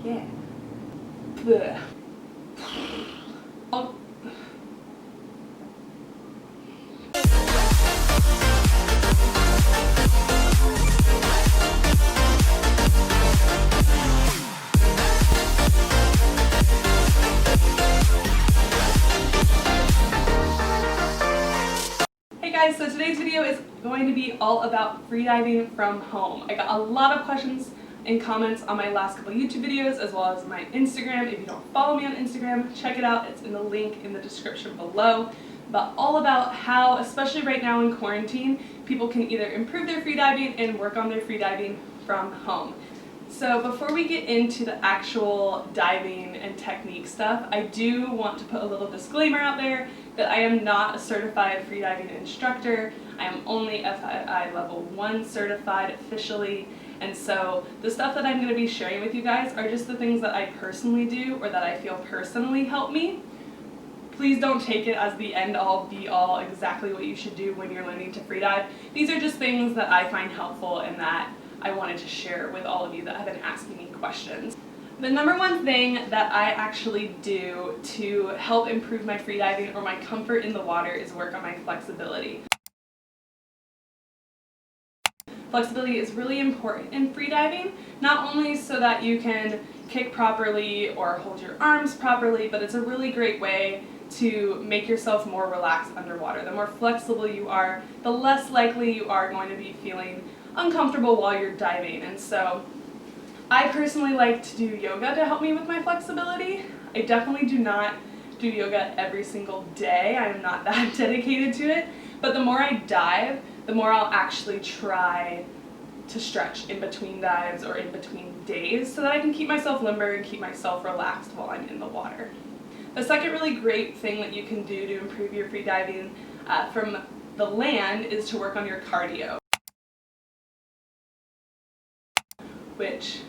Yeah. Blech. Oh. Hey guys, so today's video is going to be all about freediving from home. I got a lot of questions and comments on my last couple YouTube videos as well as my Instagram. If you don't follow me on Instagram, check it out. It's in the link in the description below. But all about how, especially right now in quarantine, people can either improve their freediving and work on their freediving from home. So before we get into the actual diving and technique stuff, I do want to put a little disclaimer out there that I am not a certified freediving instructor. I am only FII level 1 certified officially, and so the stuff that I'm going to be sharing with you guys are just the things that I personally do or that I feel personally help me. Please don't take it as the end-all, be-all, exactly what you should do when you're learning to freedive. These are just things that I find helpful and that I wanted to share with all of you that have been asking me questions. The number one thing that I actually do to help improve my freediving or my comfort in the water is work on my flexibility. Flexibility is really important in freediving, not only so that you can kick properly or hold your arms properly, but it's a really great way to make yourself more relaxed underwater. The more flexible you are, the less likely you are going to be feeling uncomfortable while you're diving. And so I personally like to do yoga to help me with my flexibility. I definitely do not do yoga every single day. I am not that dedicated to it. But the more I dive, the more I'll actually try to stretch in between dives or in between days so that I can keep myself limber and keep myself relaxed while I'm in the water. The second really great thing that you can do to improve your freediving from the land is to work on your cardio, which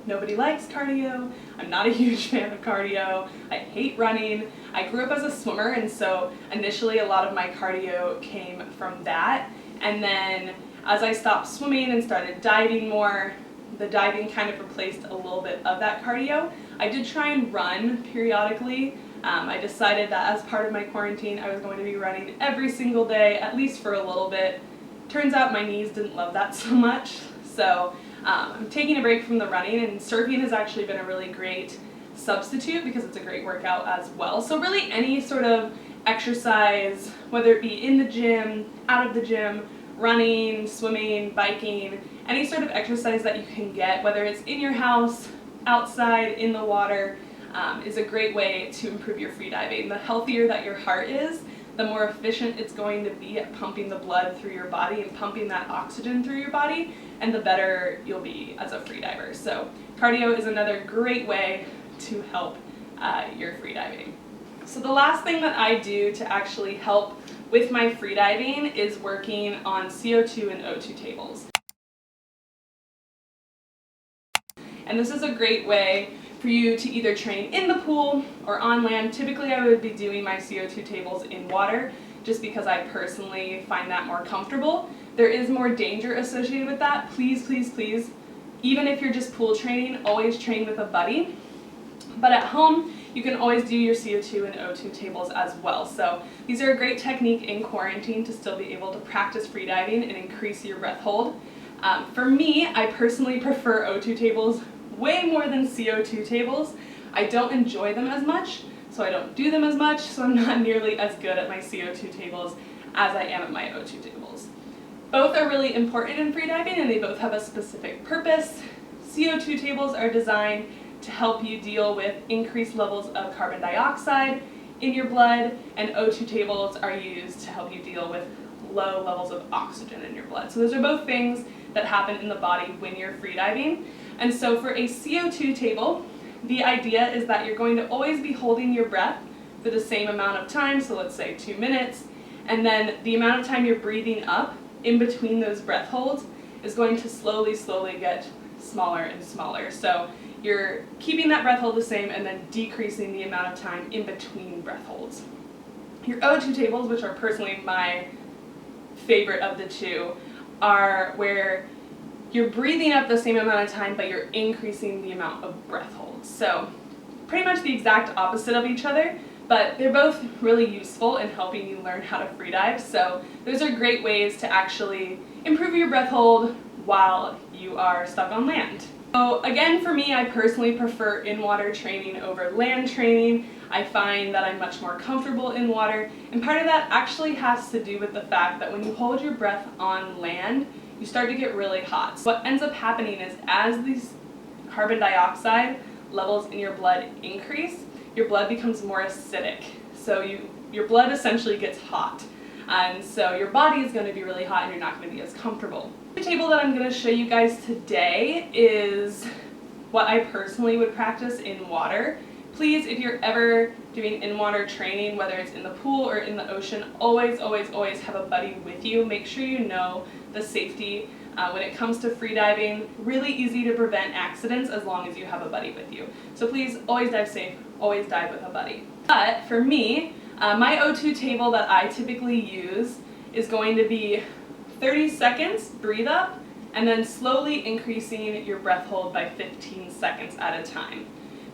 nobody likes cardio. I'm not a huge fan of cardio. I hate running. I grew up as a swimmer, and so initially a lot of my cardio came from that. And then as I stopped swimming and started diving more, the diving kind of replaced a little bit of that cardio. I did try and run periodically. I decided that as part of my quarantine I was going to be running every single day, at least for a little bit. Turns out my knees didn't love that so much, so I'm taking a break from the running, and surfing has actually been a really great substitute because it's a great workout as well. So really any sort of exercise, whether it be in the gym, out of the gym, running, swimming, biking, any sort of exercise that you can get, whether it's in your house, outside, in the water, is a great way to improve your freediving. The healthier that your heart is, the more efficient it's going to be at pumping the blood through your body and pumping that oxygen through your body, and the better you'll be as a freediver. So cardio is another great way to help your freediving. So the last thing that I do to actually help with my freediving is working on CO2 and O2 tables. And this is a great way for you to either train in the pool or on land. Typically I would be doing my CO2 tables in water just because I personally find that more comfortable. There is more danger associated with that. Please, please, please, even if you're just pool training, always train with a buddy. But at home, you can always do your CO2 and O2 tables as well. So these are a great technique in quarantine to still be able to practice freediving and increase your breath hold. For me, I personally prefer O2 tables way more than CO2 tables. I don't enjoy them as much, so I don't do them as much, so I'm not nearly as good at my CO2 tables as I am at my O2 tables. Both are really important in freediving and they both have a specific purpose. CO2 tables are designed to help you deal with increased levels of carbon dioxide in your blood, and O2 tables are used to help you deal with low levels of oxygen in your blood. So those are both things that happen in the body when you're freediving. And so for a CO2 table, the idea is that you're going to always be holding your breath for the same amount of time, so let's say 2 minutes, and then the amount of time you're breathing up in between those breath holds is going to slowly get smaller and smaller. So you're keeping that breath hold the same and then decreasing the amount of time in between breath holds. Your O2 tables, which are personally my favorite of the two, are where you're breathing up the same amount of time, but you're increasing the amount of breath holds. So pretty much the exact opposite of each other, but they're both really useful in helping you learn how to free dive. So those are great ways to actually improve your breath hold while you are stuck on land. So again, for me, I personally prefer in-water training over land training. I find that I'm much more comfortable in water, and part of that actually has to do with the fact that when you hold your breath on land, you start to get really hot. So what ends up happening is as these carbon dioxide levels in your blood increase, your blood becomes more acidic. So your blood essentially gets hot. And so your body is going to be really hot and you're not going to be as comfortable. The table that I'm going to show you guys today is what I personally would practice in water. Please, if you're ever doing in-water training, whether it's in the pool or in the ocean, always, always, always have a buddy with you. Make sure you know the safety when it comes to freediving. Really easy to prevent accidents as long as you have a buddy with you. So please, always dive safe, always dive with a buddy. But for me, my O2 table that I typically use is going to be 30 seconds, breathe up, and then slowly increasing your breath hold by 15 seconds at a time.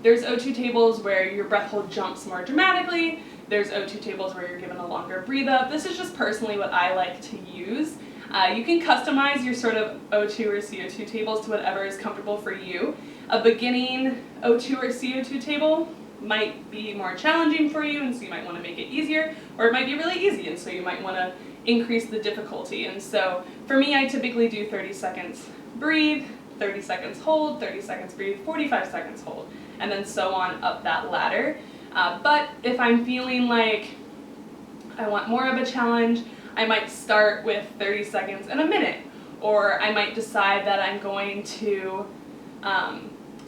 There's O2 tables where your breath hold jumps more dramatically. There's O2 tables where you're given a longer breathe up. This is just personally what I like to use. You can customize your sort of O2 or CO2 tables to whatever is comfortable for you. A beginning O2 or CO2 table might be more challenging for you, and so you might want to make it easier, or it might be really easy, and so you might want to increase the difficulty. And so for me, I typically do 30 seconds breathe, 30 seconds hold, 30 seconds breathe, 45 seconds hold, and then so on up that ladder. But if I'm feeling like I want more of a challenge, I might start with 30 seconds and a minute, or I might decide that I'm going to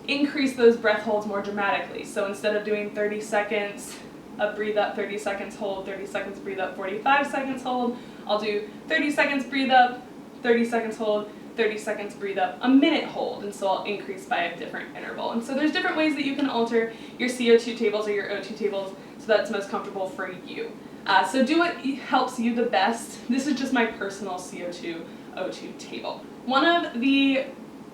increase those breath holds more dramatically. So instead of doing 30 seconds of breathe up, 30 seconds hold, 30 seconds breathe up, 45 seconds hold, I'll do 30 seconds breathe up, 30 seconds hold, 30 seconds breathe up, a minute hold, and so I'll increase by a different interval. And so there's different ways that you can alter your CO2 tables or your O2 tables so that's most comfortable for you. So do what helps you the best. This is just my personal CO2 O2 table. One of the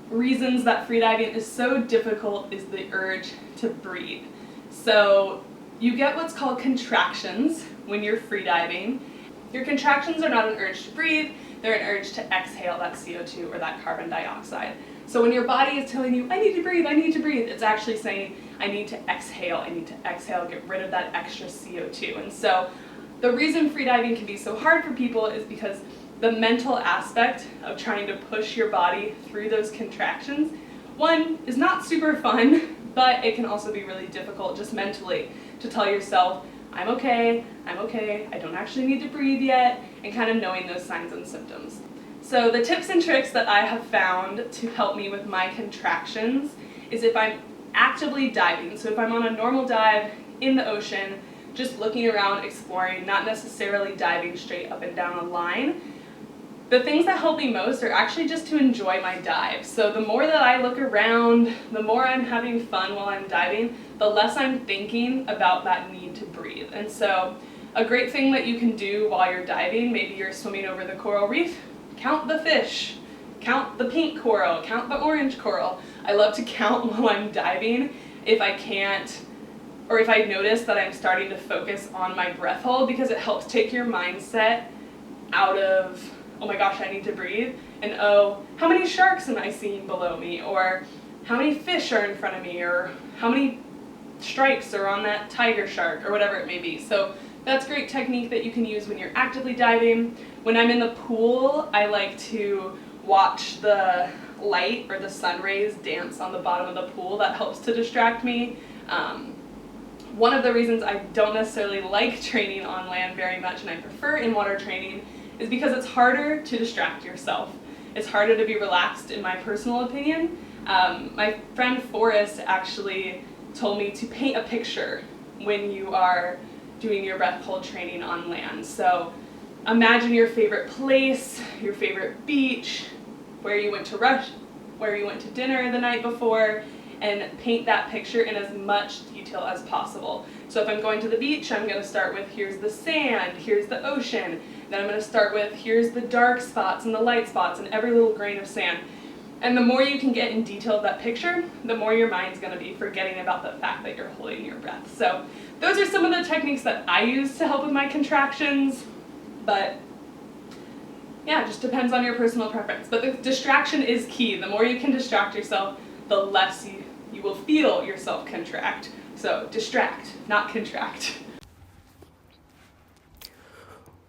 reasons that freediving is so difficult is the urge to breathe. So you get what's called contractions when you're freediving. Your contractions are not an urge to breathe, they're an urge to exhale that CO2 or that carbon dioxide. So when your body is telling you, I need to breathe, it's actually saying, I need to exhale, get rid of that extra CO2. And so the reason freediving can be so hard for people is because the mental aspect of trying to push your body through those contractions, one, is not super fun, but it can also be really difficult just mentally to tell yourself, I'm okay, I don't actually need to breathe yet, and kind of knowing those signs and symptoms. So the tips and tricks that I have found to help me with my contractions is if I'm actively diving, so if I'm on a normal dive in the ocean, just looking around, exploring, not necessarily diving straight up and down a line, the things that help me most are actually just to enjoy my dive. So the more that I look around, the more I'm having fun while I'm diving, the less I'm thinking about that need to breathe. And so a great thing that you can do while you're diving, maybe you're swimming over the coral reef, count the fish, count the pink coral, count the orange coral. I love to count while I'm diving if I can't, or if I notice that I'm starting to focus on my breath hold, because it helps take your mindset out of, oh my gosh, I need to breathe, and oh, how many sharks am I seeing below me, or how many fish are in front of me, or how many stripes are on that tiger shark, or whatever it may be. So that's a great technique that you can use when you're actively diving. When I'm in the pool, I like to watch the light or the sun rays dance on the bottom of the pool. That helps to distract me. One of the reasons I don't necessarily like training on land very much, and I prefer in-water training, is because it's harder to distract yourself. It's harder to be relaxed, in my personal opinion. My friend Forrest actually told me to paint a picture when you are doing your breath hold training on land. So imagine your favorite place, your favorite beach, where you went to dinner the night before, and paint that picture in as much detail as possible. So if I'm going to the beach, I'm going to start with here's the sand, here's the ocean. Then I'm going to start with here's the dark spots and the light spots and every little grain of sand. And the more you can get in detail of that picture, the more your mind's going to be forgetting about the fact that you're holding your breath. So those are some of the techniques that I use to help with my contractions, but yeah, it just depends on your personal preference. But the distraction is key. The more you can distract yourself, the less you will feel yourself contract. So distract, not contract.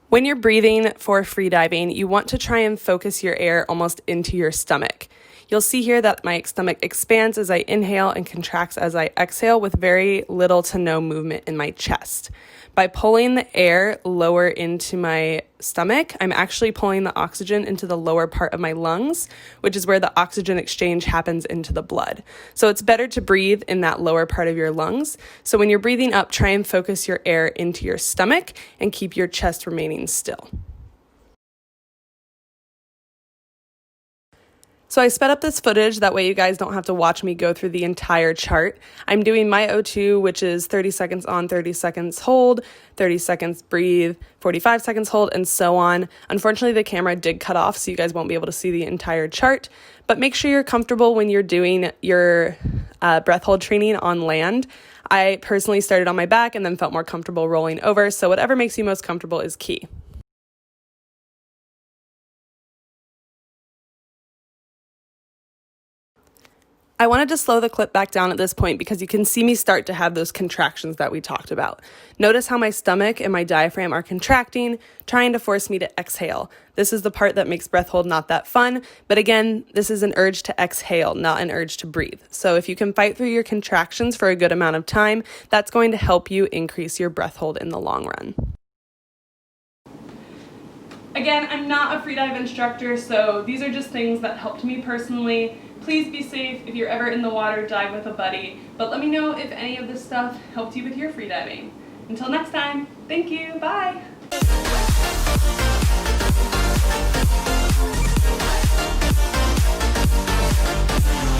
When you're breathing for freediving, you want to try and focus your air almost into your stomach. You'll see here that my stomach expands as I inhale and contracts as I exhale with very little to no movement in my chest. By pulling the air lower into my stomach, I'm actually pulling the oxygen into the lower part of my lungs, which is where the oxygen exchange happens into the blood. So it's better to breathe in that lower part of your lungs. So when you're breathing up, try and focus your air into your stomach and keep your chest remaining still. So I sped up this footage, that way you guys don't have to watch me go through the entire chart. I'm doing my O2, which is 30 seconds on, 30 seconds hold, 30 seconds breathe, 45 seconds hold, and so on. Unfortunately, the camera did cut off, so you guys won't be able to see the entire chart. But make sure you're comfortable when you're doing your breath hold training on land. I personally started on my back and then felt more comfortable rolling over, so whatever makes you most comfortable is key. I wanted to slow the clip back down at this point because you can see me start to have those contractions that we talked about. Notice how my stomach and my diaphragm are contracting, trying to force me to exhale. This is the part that makes breath hold not that fun, but again, this is an urge to exhale, not an urge to breathe. So if you can fight through your contractions for a good amount of time, that's going to help you increase your breath hold in the long run. Again, I'm not a freedive instructor, so these are just things that helped me personally. Please be safe. If you're ever in the water, dive with a buddy. But let me know if any of this stuff helped you with your freediving. Until next time, thank you, bye!